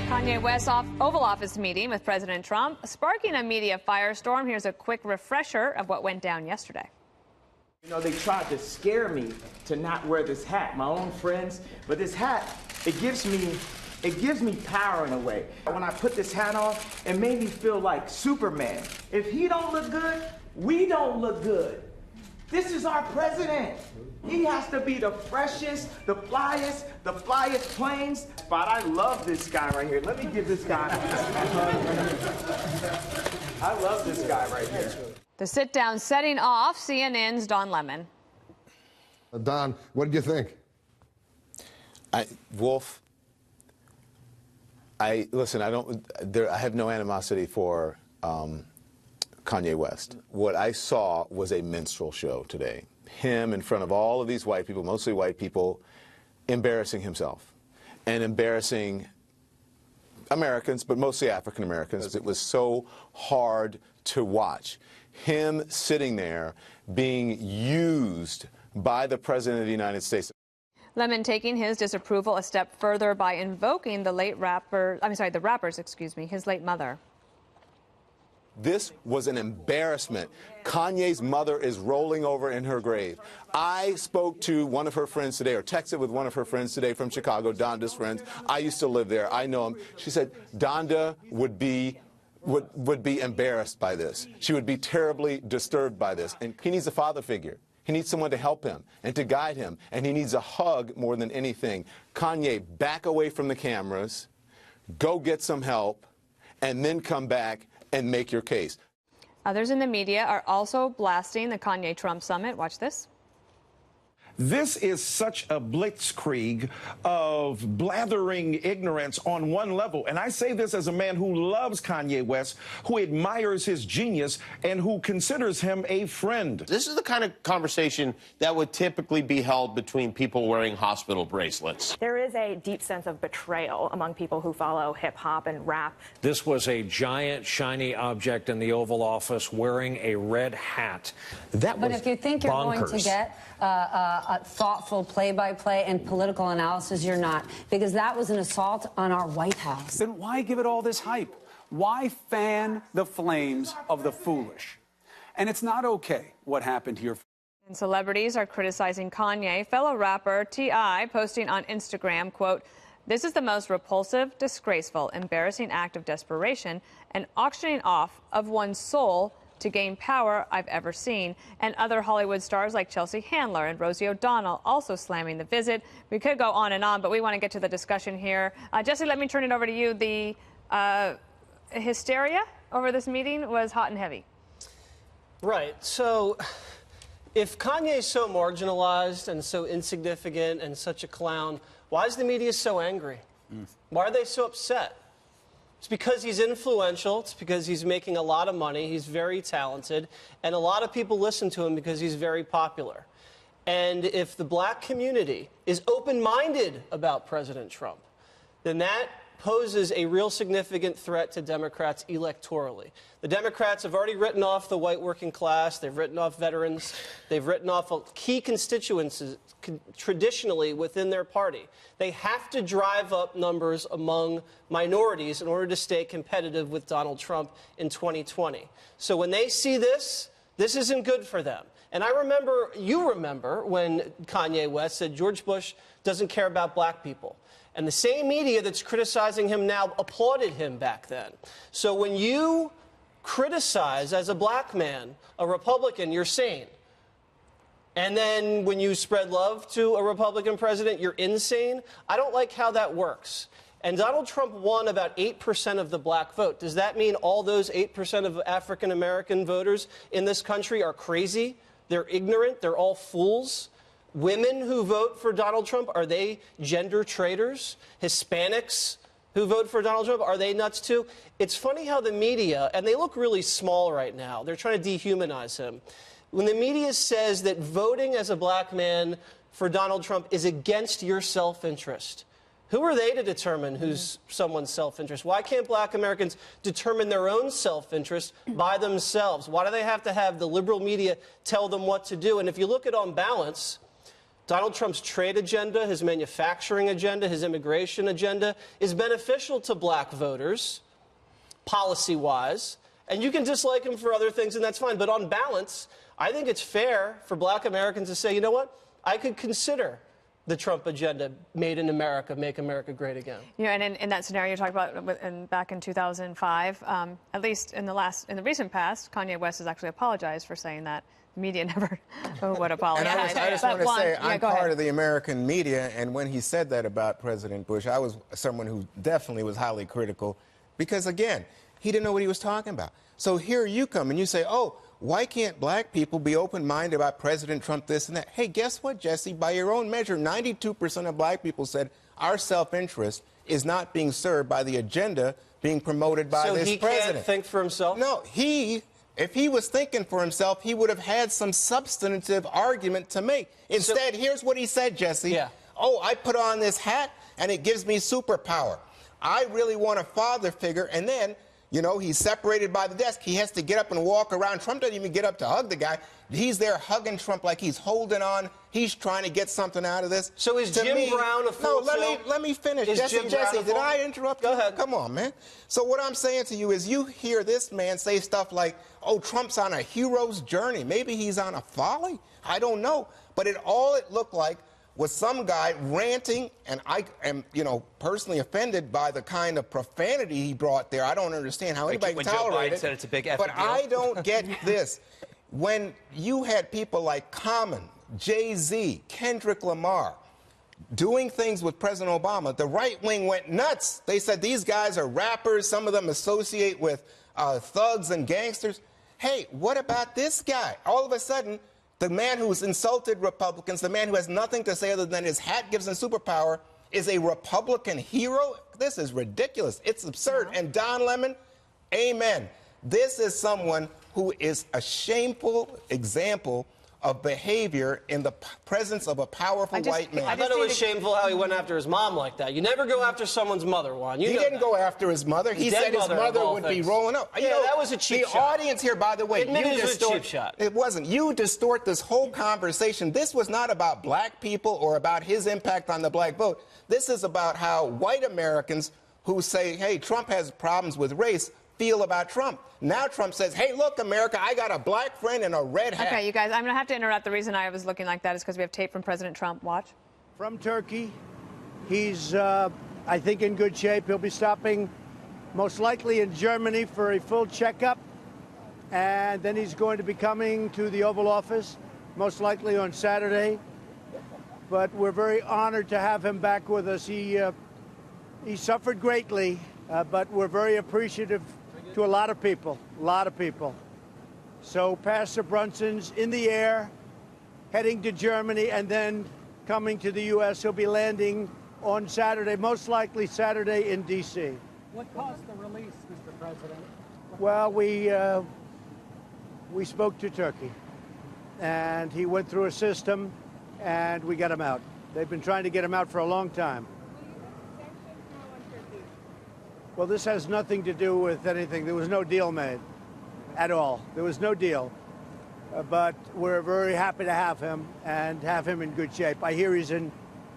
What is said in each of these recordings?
Kanye West's Oval Office meeting with President Trump, sparking a media firestorm. Here's a quick refresher of what went down yesterday. You know, they tried to scare me to not wear this hat, my own friends, but this hat, it gives me power in a way. When I put this hat on, it made me feel like Superman. If he don't look good, we don't look good. This is our president. He has to be the freshest, the flyest planes. But I love this guy right here. Let me give this guy a hug. I love this guy right here. The sit-down setting off CNN's Don Lemon. Don, what did you think? Wolf, I have no animosity for Kanye West. What I saw was a minstrel show today. Him in front of all of these white people, mostly white people, embarrassing himself and embarrassing Americans, but mostly African Americans. It was so hard to watch. Him sitting there being used by the President of the United States. Lemon taking his disapproval a step further by invoking the rapper's, his late mother. This was an embarrassment. Kanye's mother is rolling over in her grave. I spoke to one of her friends today, or texted with one of her friends today from Chicago, Donda's friends. I used to live there. I know him. She said Donda would be embarrassed by this. She would be terribly disturbed by this. And he needs a father figure. He needs someone to help him and to guide him. And he needs a hug more than anything. Kanye, back away from the cameras, go get some help, and then come back and make your case. Others in the media are also blasting the Kanye-Trump summit. Watch this. This is such a blitzkrieg of blathering ignorance on one level. And I say this as a man who loves Kanye West, who admires his genius, and who considers him a friend. This is the kind of conversation that would typically be held between people wearing hospital bracelets. There is a deep sense of betrayal among people who follow hip-hop and rap. This was a giant, shiny object in the Oval Office wearing a red hat. That was But if you think you're bonkers. going to get a thoughtful play-by-play and political analysis, you're not, because that was an assault on our White House. Then why give it all this hype? Why fan the flames of the foolish? And it's not okay what happened here. And celebrities are criticizing Kanye. Fellow rapper T.I. posting on Instagram, quote, "This is the most repulsive, disgraceful, embarrassing act of desperation and auctioning off of one's soul to gain power I've ever seen." And other Hollywood stars like Chelsea Handler and Rosie O'Donnell also slamming the visit. We could go on, but we want to get to the discussion here. Jesse, let me turn it over to you. The hysteria over this meeting was hot and heavy. Right. So if Kanye is so marginalized and so insignificant and such a clown, why is the media so angry? Why are they so upset? It's because he's influential. It's because he's making a lot of money. He's very talented. And a lot of people listen to him because he's very popular. And if the black community is open-minded about President Trump, then that poses a real significant threat to Democrats electorally. The Democrats have already written off the white working class. They've written off veterans. They've written off key constituencies traditionally within their party. They have to drive up numbers among minorities in order to stay competitive with Donald Trump in 2020. So when they see this, this isn't good for them. And you remember when Kanye West said George Bush doesn't care about black people. And the same media that's criticizing him now applauded him back then. So when you criticize, as a black man, a Republican, you're sane. And then when you spread love to a Republican president, you're insane. I don't like how that works. And Donald Trump won about 8% of the black vote. Does that mean all those 8% of African-American voters in this country are crazy? They're ignorant? They're all fools? Women who vote for Donald Trump, are they gender traitors? Hispanics who vote for Donald Trump, are they nuts too? It's funny how the media, and they look really small right now, they're trying to dehumanize him. When the media says that voting as a black man for Donald Trump is against your self-interest, who are they to determine who's someone's self-interest? Why can't black Americans determine their own self-interest by themselves? Why do they have to have the liberal media tell them what to do? And if you look at On Balance, Donald Trump's trade agenda, his manufacturing agenda, his immigration agenda is beneficial to black voters, policy-wise, and you can dislike him for other things, and that's fine. But on balance, I think it's fair for black Americans to say, you know what, I could consider the Trump agenda, made in America, make America great again. Yeah, and in that scenario you talked about back in 2005, at least in the recent past, Kanye West has actually apologized for saying that. The media never would apologize. And I just want to say, I'm part of the American media, and when he said that about President Bush, I was someone who definitely was highly critical because, again, he didn't know what he was talking about. So here you come and you say, oh, why can't black people be open-minded about President Trump, this and that? Hey, guess what, Jesse? By your own measure, 92% of black people said our self-interest is not being served by the agenda being promoted by this president. So he can't think for himself? No, if he was thinking for himself, he would have had some substantive argument to make. Instead, here's what he said, Jesse. Yeah. Oh, I put on this hat, and it gives me superpower. I really want a father figure, and then, you know, he's separated by the desk. He has to get up and walk around. Trump doesn't even get up to hug the guy. He's there hugging Trump like he's holding on. He's trying to get something out of this. So is Jim Brown a fool? No, let me finish. Jesse, did I interrupt you? Go ahead. Come on, man. So what I'm saying to you is you hear this man say stuff like, oh, Trump's on a hero's journey. Maybe he's on a folly. I don't know. But all it looked like was some guy ranting, and I am, you know, personally offended by the kind of profanity he brought there. I don't understand how anybody can tolerate it. Said it's a big effing but deal. I don't get this. When you had people like Common, Jay-Z, Kendrick Lamar doing things with President Obama, the right wing went nuts. They said these guys are rappers. Some of them associate with thugs and gangsters. Hey, what about this guy? All of a sudden, the man who's insulted Republicans, the man who has nothing to say other than his hat gives him superpower, is a Republican hero? This is ridiculous. It's absurd. And Don Lemon, amen. This is someone who is a shameful example of behavior in the presence of a powerful white man. I thought it was shameful how he went after his mom like that. You never go after someone's mother, Juan. He didn't go after his mother. He said his mother would be rolling up. Yeah, that was a cheap shot. The audience here, by the way, it was a cheap shot. It wasn't. You distort this whole conversation. This was not about black people or about his impact on the black vote. This is about how white Americans who say, hey, Trump has problems with race, feel about Trump. Now Trump says, hey, look, America, I got a black friend in a red hat. Okay, you guys, I'm going to have to interrupt. The reason I was looking like that is because we have tape from President Trump. Watch. From Turkey. He's, I think, in good shape. He'll be stopping most likely in Germany for a full checkup. And then he's going to be coming to the Oval Office, most likely on Saturday. But we're very honored to have him back with us. He suffered greatly, but we're very appreciative to a lot of people, So Pastor Brunson's in the air, heading to Germany, and then coming to the U.S. He'll be landing on Saturday, most likely Saturday in D.C. What caused the release, Mr. President? Well, we spoke to Turkey, and he went through a system, and we got him out. They've been trying to get him out for a long time. Well, this has nothing to do with anything. There was no deal made at all. There was no deal. But we're very happy to have him and have him in good shape. I hear he's in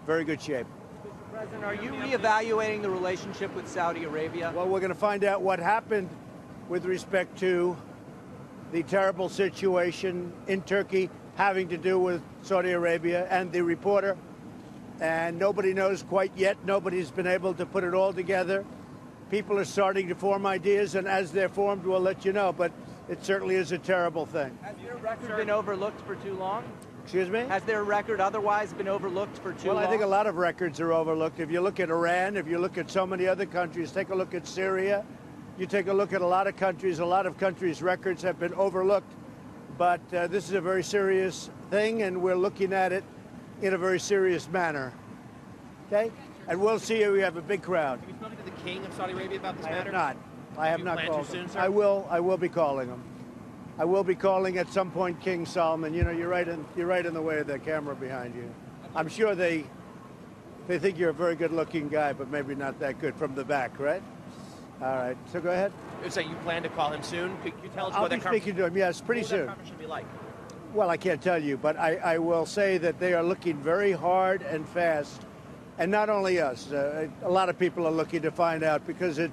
very good shape. Mr. President, are you reevaluating the relationship with Saudi Arabia? Well, we're going to find out what happened with respect to the terrible situation in Turkey having to do with Saudi Arabia and the reporter. And nobody knows quite yet. Nobody's been able to put it all together. People are starting to form ideas, and as they're formed, we'll let you know. But it certainly is a terrible thing. Has your record been overlooked for too long? Excuse me? Has their record otherwise been overlooked for too long? Well, I think a lot of records are overlooked. If you look at Iran, if you look at so many other countries, take a look at Syria, you take a look at a lot of countries' records have been overlooked. But this is a very serious thing, and we're looking at it in a very serious manner. Okay? And we'll see you. We have a big crowd. Have you spoken to the king of Saudi Arabia about this matter? I have not called him. I will be calling him. I will be calling at some point King Solomon. You know, you're right in the way of the camera behind you. I'm sure they think you're a very good-looking guy, but maybe not that good from the back, right? All right. So go ahead. So you plan to call him soon? Could you tell us I'll what be that conversation? Speaking to him. Yes, pretty soon. What will that conversation be like? Well, I can't tell you, but I will say that they are looking very hard and fast. And not only us, a lot of people are looking to find out because it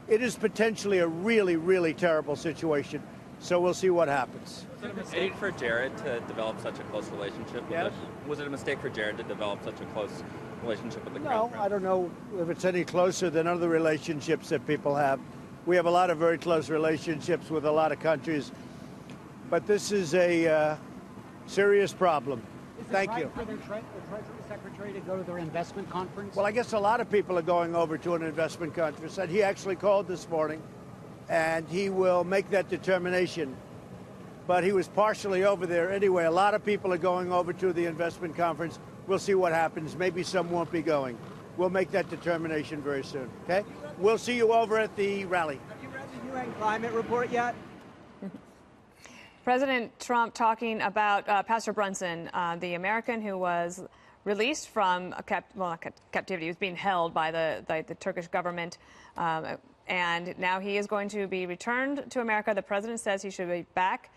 is potentially a really, really terrible situation. So we'll see what happens. Was it a mistake for Jared to develop such a close relationship with Yes. Was it a mistake for Jared to develop such a close relationship with the No, crown prince? I don't know if it's any closer than other relationships that people have. We have a lot of very close relationships with a lot of countries. But this is a serious problem. Thank you. For the Treasury Secretary to go to their investment conference? Well, I guess a lot of people are going over to an investment conference, and he actually called this morning, and he will make that determination. But he was partially over there anyway. A lot of people are going over to the investment conference. We'll see what happens. Maybe some won't be going. We'll make that determination very soon, okay? We'll see you over at the rally. Have you read the UN climate report yet? President Trump talking about Pastor Brunson, the American who was released from captivity. He was being held by the Turkish government, and now he is going to be returned to America. The president says he should be back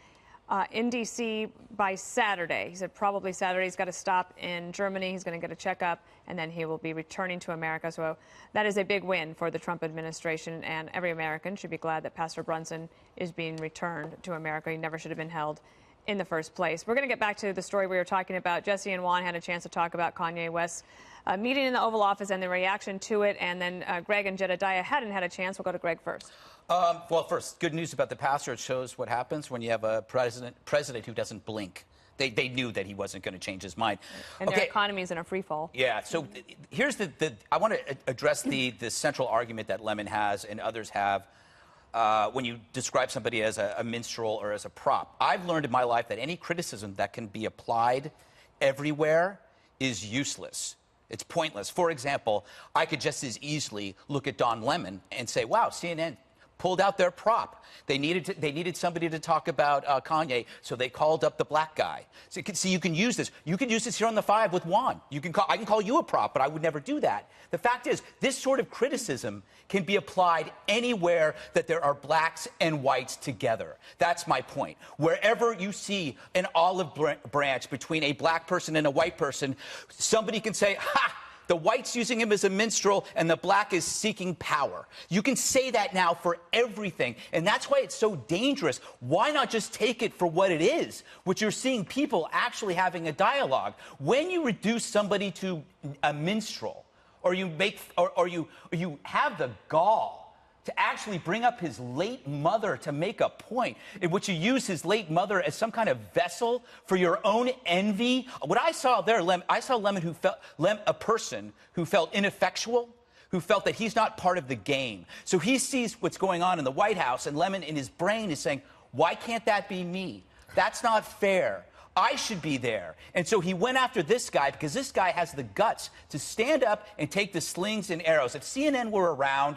in D.C. by Saturday. He said probably Saturday. He's got to stop in Germany. He's going to get a checkup, and then he will be returning to America. So that is a big win for the Trump administration, and every American should be glad that Pastor Brunson is being returned to America. He never should have been held in the first place. We're going to get back to the story we were talking about. Jesse and Juan had a chance to talk about Kanye West's meeting in the Oval Office and the reaction to it, and then Greg and Jedediah hadn't had a chance. We'll go to Greg first. Well, first, good news about the pastor. It shows what happens when you have a president who doesn't blink. They knew that he wasn't going to change his mind. And their economy is in a free fall. Yeah, so here's I want to address the central argument that Lemon has and others have when you describe somebody as a minstrel or as a prop. I've learned in my life that any criticism that can be applied everywhere is useless. It's pointless. For example, I could just as easily look at Don Lemon and say, wow, CNN pulled out their prop. They needed somebody to talk about Kanye, so they called up the black guy. So you can use this. You can use this here on the 5 with Juan. I can call you a prop, but I would never do that. The fact is, this sort of criticism can be applied anywhere that there are blacks and whites together. That's my point. Wherever you see an olive branch between a black person and a white person, somebody can say, ha! The white's using him as a minstrel, and the black is seeking power. You can say that now for everything, and that's why it's so dangerous. Why not just take it for what it is, which you're seeing people actually having a dialogue? When you reduce somebody to a minstrel, or you have the gall to actually bring up his late mother to make a point, in which you use his late mother as some kind of vessel for your own envy. What I saw there, I saw a person who felt ineffectual, who felt that he's not part of the game. So he sees what's going on in the White House, and Lemon in his brain is saying, why can't that be me? That's not fair. I should be there. And so he went after this guy because this guy has the guts to stand up and take the slings and arrows. If CNN were around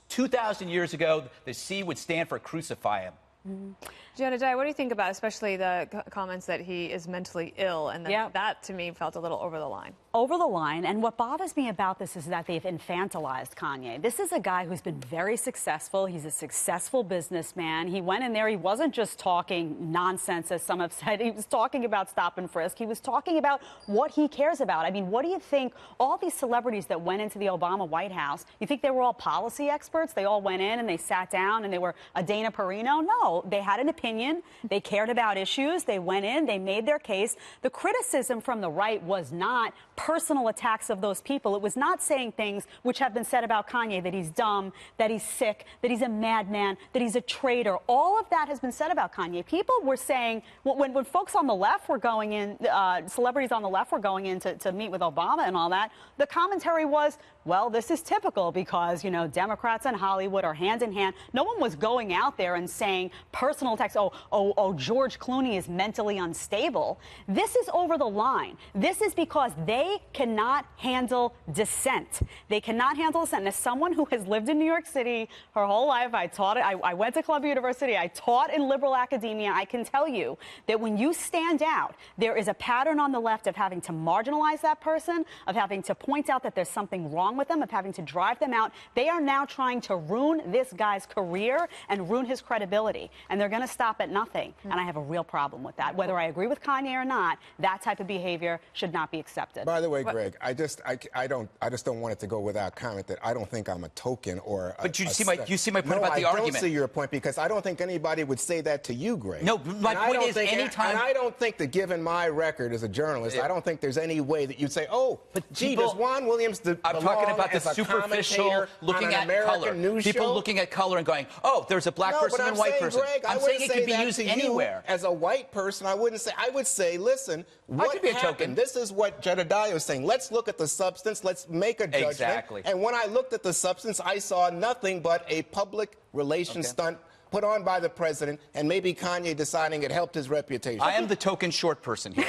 2,000 years ago, the C would stand for crucify him. Jedediah, what do you think about especially the comments that he is mentally ill? And that, to me, felt a little over the line. Over the line. And what bothers me about this is that they've infantilized Kanye. This is a guy who's been very successful. He's a successful businessman. He went in there. He wasn't just talking nonsense, as some have said. He was talking about stop and frisk. He was talking about what he cares about. I mean, what do you think all these celebrities that went into the Obama White House, you think they were all policy experts? They all went in and they sat down and they were a Dana Perino? No, they had an opinion. They cared about issues. They went in. They made their case. The criticism from the right was not personal attacks of those people. It was not saying things which have been said about Kanye, that he's dumb, that he's sick, that he's a madman, that he's a traitor. All of that has been said about Kanye. People were saying, when folks on the left were going in, celebrities on the left were going in to meet with Obama and all that, the commentary was, well, this is typical because, you know, Democrats and Hollywood are hand in hand. No one was going out there and saying personal attacks, oh, George Clooney is mentally unstable. This is over the line. This is because they cannot handle dissent. They cannot handle dissent. And as someone who has lived in New York City her whole life, I went to Columbia University, I taught in liberal academia, I can tell you that when you stand out, there is a pattern on the left of having to marginalize that person, of having to point out that there's something wrong wrong with them, of having to drive them out. They are now trying to ruin this guy's career and ruin his credibility. And they're going to stop at nothing. And I have a real problem with that. Whether I agree with Kanye or not, that type of behavior should not be accepted. By the way, Greg, I just don't want it to go without comment that I don't think I'm a token or But you see my point about the argument. I don't see your point, because I don't think anybody would say that to you, Greg. No, my point is anytime. And I don't think that, given my record as a journalist, I don't think there's any way that you'd say, oh, but gee, does Juan Williams I'm talking about the superficial looking at color. People looking at color and going, oh, there's a black person and a white person. Greg, I'm saying it could be used anywhere. As a white person, I would say, listen, what happened? This is what Jedediah was saying. Let's look at the substance. Let's make a judgment. Exactly. And when I looked at the substance, I saw nothing but a public relations stunt put on by the president, and maybe Kanye deciding it helped his reputation. I am the token short person here.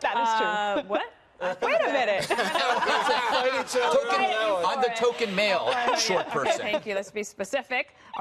That is true. What? Wait a minute. I'm the token male short person. Thank you. Let's be specific. All right.